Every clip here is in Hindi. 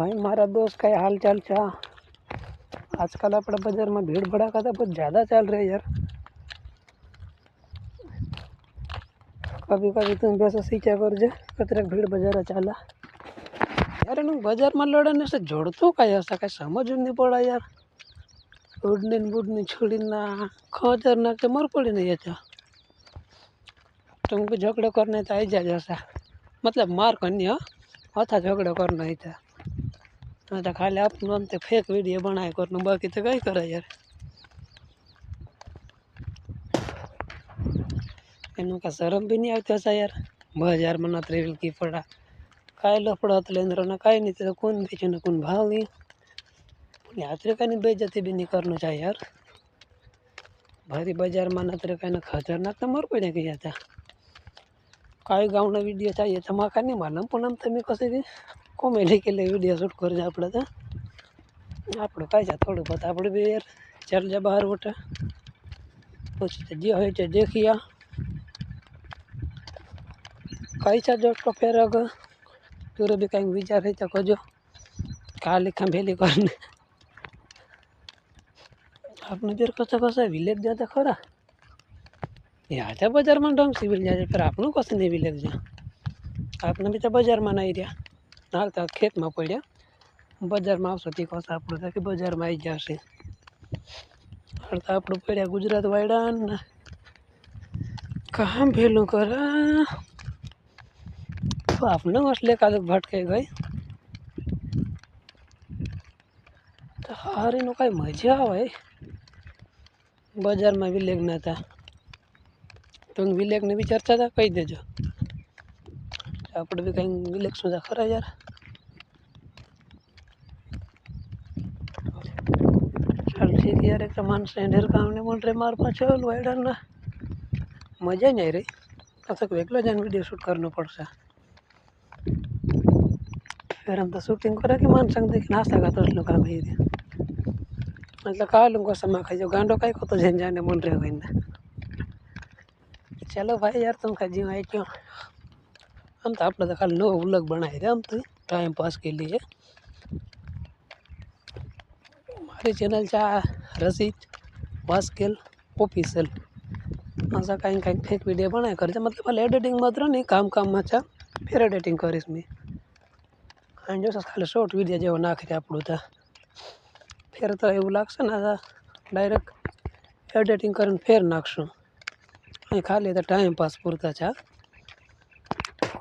भाई मारा दोस्त का हाल चाल चा। आजकल अपने बाजार में भीड़ भड़ाका तो बहुत ज़्यादा चल रहा है यार। कभी कभी तुम वैसा सीखा कर जे कतरे भीड़ बाजार चला यार। इन बाजार में लड़ने से जोड़तो का ऐसा कहीं समझ नहीं पड़ा यार। उड़ने बुड़ने छोड़ी ना खतर ना तो मर पड़ी नहीं अच्छा। तुमको झगड़ा करने तो आई जा जैसा मतलब मार करनी हो अथा झगड़ा करना ही था। तो खाली अपनों अंत फेक वीडियो बनाए करना बाकी तो कई करे यार। इनू का शर्म भी नहीं आती ऐसा यार। बाजार में न रेल की पड़ा काय लफड़ा लेंद्र ना काय नहीं तो कौन बेचे ना कौन भाव नहीं यात्रे का नहीं बेइज्जती भी नहीं करना चाहिए यार। भारी बाजार में न का खतरनाक तो मर पड़े गया था काय गाँव ना वीडियो चाहिए तो माँ का नहीं मालूम पण आम तमें कसे की कॉमेडी के लिए वीडियो शूट कर आप काय थोड़ा बहुत आप भी यार चल जा बाहर उठा कुछ जे हो देखिया कई सा जो तो फिर अगर तुरे भी कहीं विचार है तो कहो का लिखा भेली करने आपने फिर कसा कसा विलेज जाता खरा यहाँ बाजार में ढंग से मिल जाए फिर आपने कस नहीं विलेज जा आपने भी तो बाजार में नहीं रहा हाल तो खेत में पड़ा बाजार में आवशो ती कस आप कि बाजार में आई जाए हाल तो आप पड़ा गुजरात वायडा कहाँ भेलू करा तो आपने असले का भटके गए तो हारे नो कई मजा आवे बाजार में विलेज ना था तुम विलेज ने भी चर्चा था कही देजो आप भी कहीं विलेज सुधा खरा यार। चल ठीक यार एक मानस ढेर काम नहीं बोल रहे मार पाचल वाइडर ना मजा नहीं रही ऐसा वेगला जान वीडियो शूट करना पड़ता फिर हम तो शूटिंग करा कि मान सकते कि नाश्ता का तो काम ही मतलब कहा लूँगा समय खाई जो गांडो का को तो जन जाने मन रहे हो चलो भाई यार तुम खाजी आई क्यों हम तो अपने तो खाली नो व्लॉग बनाए रहे हम तो टाइम पास के लिए। हमारे चैनल चा रसित वास्केल ऑफिशियल ऐसा कहीं कहीं फेक वीडियो बनाए कर मतलब खाली एडिटिंग मात्र नहीं काम काम में चा फिर एडिटिंग करीश मैं जो खाली शॉर्ट वीडियो जो नाखी आपड़ू था फिर तो એવું લાગશે ને डायरेक्ट एडिटिंग कर फिर नाखशू अँ खाली तो टाइम पास पूरता छा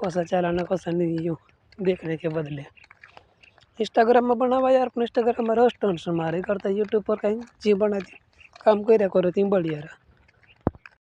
कसा चलाना कसा नहीं यूँ देखने के बदले इंस्टाग्राम में बनावा यार अपने इंस्टाग्राम में रोस्ट मारे करता यूट्यूब पर कहीं जी बना काम कर करो तीन बढ़िया रहा।